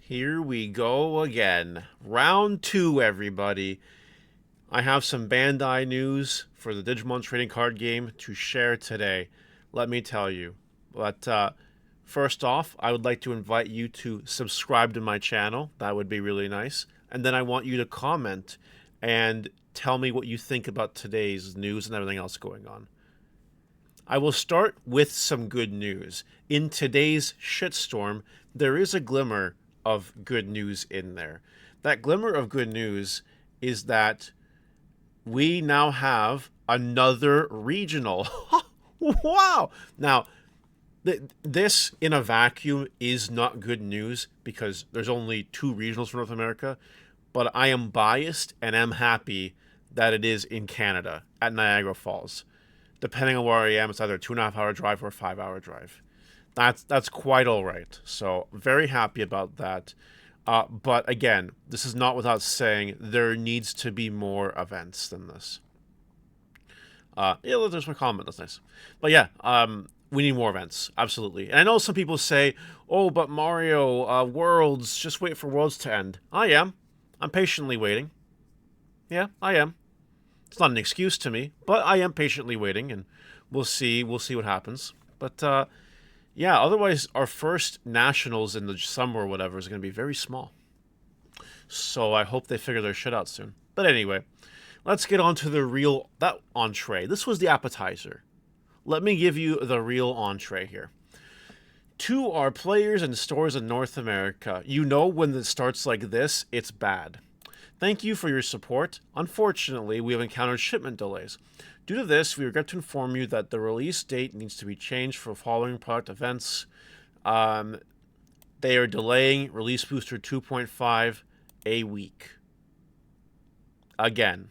Here we go again. Round two, everybody. I have some Bandai news for the Digimon trading card game to share today. Let me tell you. But first off, I would like to invite you to subscribe to my channel. That would be really nice. And then I want you to comment and tell me what you think about today's news and everything else going on. I will start with some good news. In today's shitstorm, there is a glimmer of good news in there. That glimmer of good news is that we now have another regional. Wow! Now, this in a vacuum is not good news because there's only two regionals for North America, but I am biased and am happy that it is in Canada at Niagara Falls. Depending on where I am, it's either a 2.5 hour drive or a 5 hour drive. That's quite all right. So very happy about that. But again, this is not without saying there needs to be more events than this. Yeah, there's my comment. That's nice. But yeah, we need more events. Absolutely. And I know some people say, "Oh, but Mario, Worlds, just wait for Worlds to end." I am. I'm patiently waiting. Yeah, I am. It's not an excuse to me, but I am patiently waiting, and we'll see. We'll see what happens. But yeah, otherwise, our first nationals in the summer or whatever is going to be very small. So I hope they figure their shit out soon. But anyway, let's get on to the real that entree. This was the appetizer. Let me give you the real entree here. To our players and stores in North America, you know when it starts like this, it's bad. Thank you for your support. Unfortunately, we have encountered shipment delays. Due to this, we regret to inform you that the release date needs to be changed for following product events. They are delaying Release Booster 2.5 a week. Again.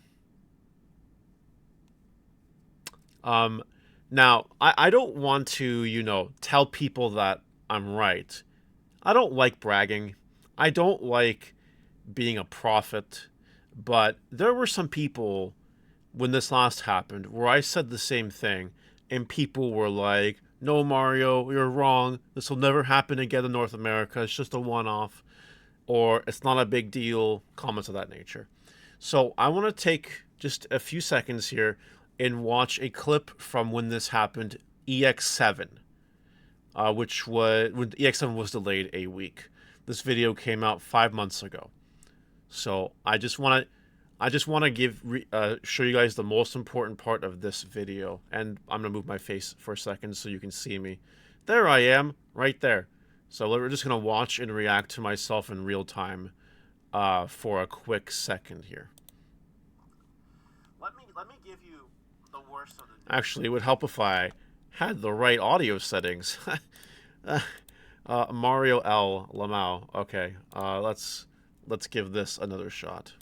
Now, I don't want to, tell people that I'm right. I don't like bragging. I don't like being a prophet, but there were some people when this last happened where I said the same thing and people were like, "No, Mario, you're wrong. This will never happen again in North America. It's just a one-off," or "It's not a big deal," comments of that nature. So I want to take just a few seconds here and watch a clip from when this happened, EX7, which was when EX7 was delayed a week. This video came out 5 months ago. So I just want to show you guys the most important part of this video, and I'm gonna move my face for a second so you can see me. There I am, right there. So we're just gonna watch and react to myself in real time for a quick second here. Let me give you the worst of the. Actually, it would help if I had the right audio settings. Mario L. Lamau. Okay, let's give this another shot.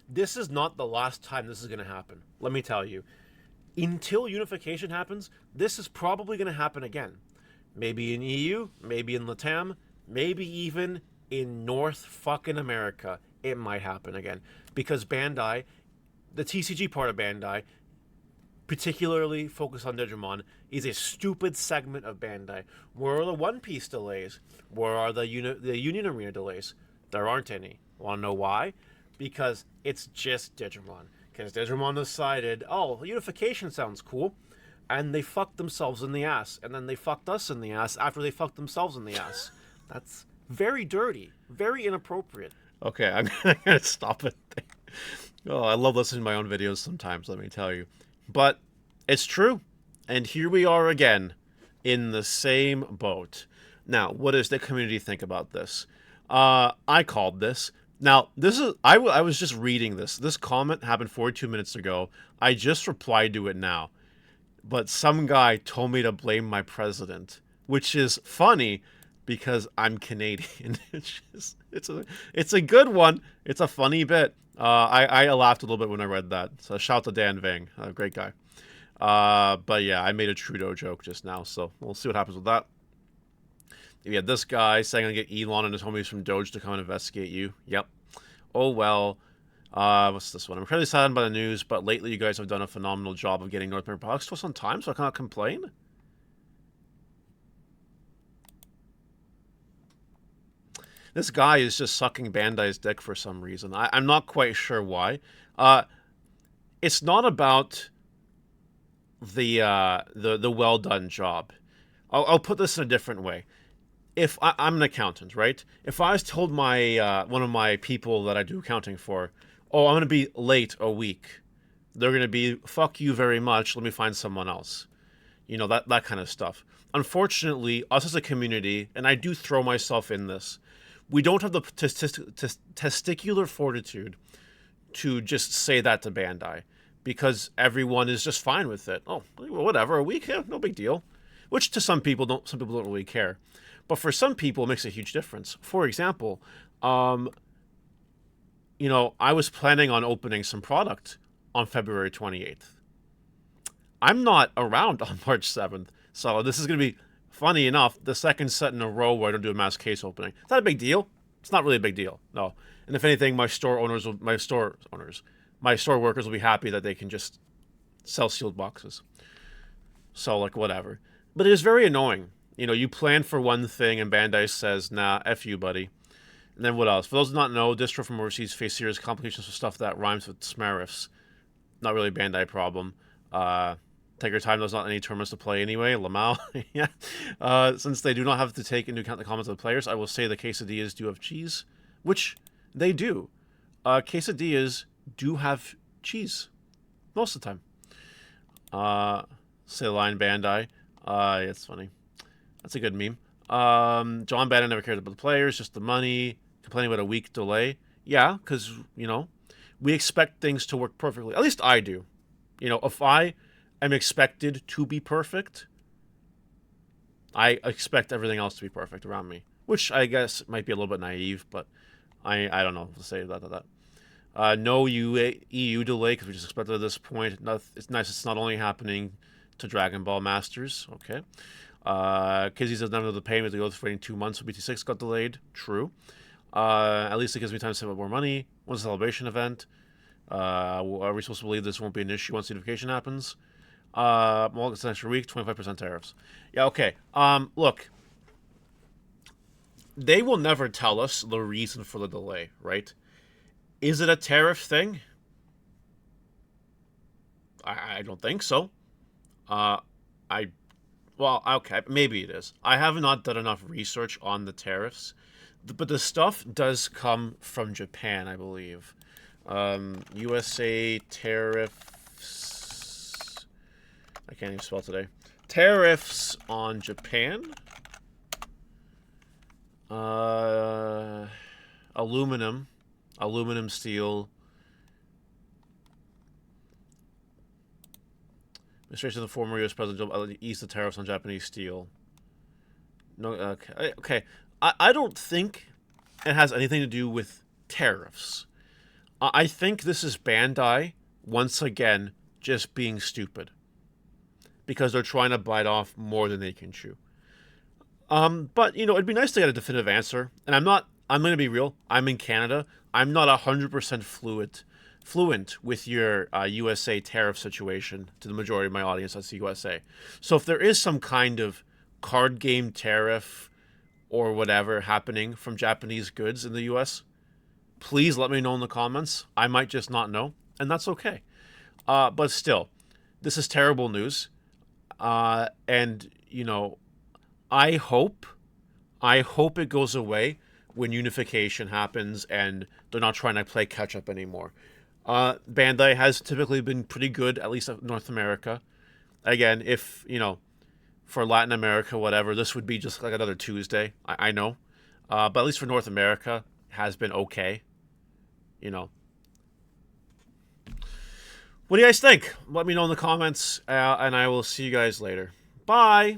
This is not the last time this is going to happen. Let me tell you. Until unification happens, this is probably going to happen again. Maybe in EU, maybe in Latam, maybe even in North fucking America, it might happen again. Because Bandai, the TCG part of Bandai, particularly focused on Digimon, is a stupid segment of Bandai. Where are the One Piece delays? Where are the Union Arena delays? There aren't any. Want to know why? Because it's just Digimon. Because Digimon decided, oh, unification sounds cool, and they fucked themselves in the ass, and then they fucked us in the ass after they fucked themselves in the ass. That's very dirty, very inappropriate. Okay, I'm gonna stop it there. Oh, I love listening to my own videos sometimes, let me tell you. But it's true. And here we are again in the same boat. Now, what does the community think about this? I called this. Now, this is I was just reading this. This comment happened 42 minutes ago. I just replied to it now. But some guy told me to blame my president, which is funny because I'm Canadian. It's a good one. It's a funny bit. I laughed a little bit when I read that. So shout out to Dan Vang, a great guy. But yeah, I made a Trudeau joke just now, so we'll see what happens with that. You had this guy saying I'm gonna get Elon and his homies from Doge to come and investigate you. Yep. Oh well. What's this one? I'm incredibly saddened by the news, but lately you guys have done a phenomenal job of getting North American products to us on time, so I cannot complain. This guy is just sucking Bandai's dick for some reason. I'm not quite sure why. Uh, it's not about the well done job. I'll put this in a different way. If I'm an accountant, right? If I was told my one of my people that I do accounting for, oh, I'm gonna be late a week, they're gonna be fuck you very much. Let me find someone else. You know, that kind of stuff. Unfortunately, us as a community, and I do throw myself in this, we don't have the testicular fortitude to just say that to Bandai because everyone is just fine with it. Oh, whatever, a week, yeah, no big deal. Which to some people don't really care, but for some people it makes a huge difference. For example, you know, I was planning on opening some product on February 28th. I'm not around on March 7th, so this is going to be, funny enough, the second set in a row where I don't do a mass case opening. It's not a big deal. It's not really a big deal, no. And if anything, my store workers will be happy that they can just sell sealed boxes. So, like, whatever. But it is very annoying. You know, you plan for one thing and Bandai says, nah, F you, buddy. And then what else? For those who do not know, distro from overseas face serious complications with stuff that rhymes with smarifs. Not really a Bandai problem. Take your time, there's not any tournaments to play anyway. Lamau. Yeah. Since they do not have to take into account the comments of the players, I will say the quesadillas do have cheese, which they do. Quesadillas do have cheese most of the time. Say the line Bandai. It's funny. That's a good meme. John Bandai never cared about the players, just the money. Complaining about a week delay. Yeah, because, you know, we expect things to work perfectly. At least I do. You know, if I am expected to be perfect, I expect everything else to be perfect around me. Which I guess might be a little bit naive, but I don't know what to say about that. No EU delay, because we just expected at this point. It's nice it's not only happening to Dragon Ball Masters. Okay. Kizzy says none of the payment to go through waiting 2 months, so BT6 got delayed. True. At least it gives me time to save up more money. When's the celebration event? Are we supposed to believe this won't be an issue once the notification happens? Well, it's an extra week, 25% tariffs. Yeah, okay. Look. They will never tell us the reason for the delay, right? Is it a tariff thing? I don't think so. Well, okay, maybe it is. I have not done enough research on the tariffs, but the stuff does come from Japan, I believe. USA tariffs. I can't even spell today. Tariffs on Japan. Aluminum, steel. Administration of the former U.S. President eased the tariffs on Japanese steel. No, okay. I don't think it has anything to do with tariffs. I think this is Bandai, once again, just being stupid. Because they're trying to bite off more than they can chew. But, you know, it'd be nice to get a definitive answer. And I'm going to be real, I'm in Canada. I'm not 100% fluent with your USA tariff situation to the majority of my audience that's the USA. So if there is some kind of card game tariff or whatever happening from Japanese goods in the US, please let me know in the comments. I might just not know, and that's okay. But still, this is terrible news. And, you know, I hope it goes away when unification happens and they're not trying to play catch up anymore. Bandai has typically been pretty good, at least in North America. Again, if, you know, for Latin America, whatever, this would be just like another Tuesday. I know. But at least for North America, has been okay. You know. What do you guys think? Let me know in the comments, and I will see you guys later. Bye!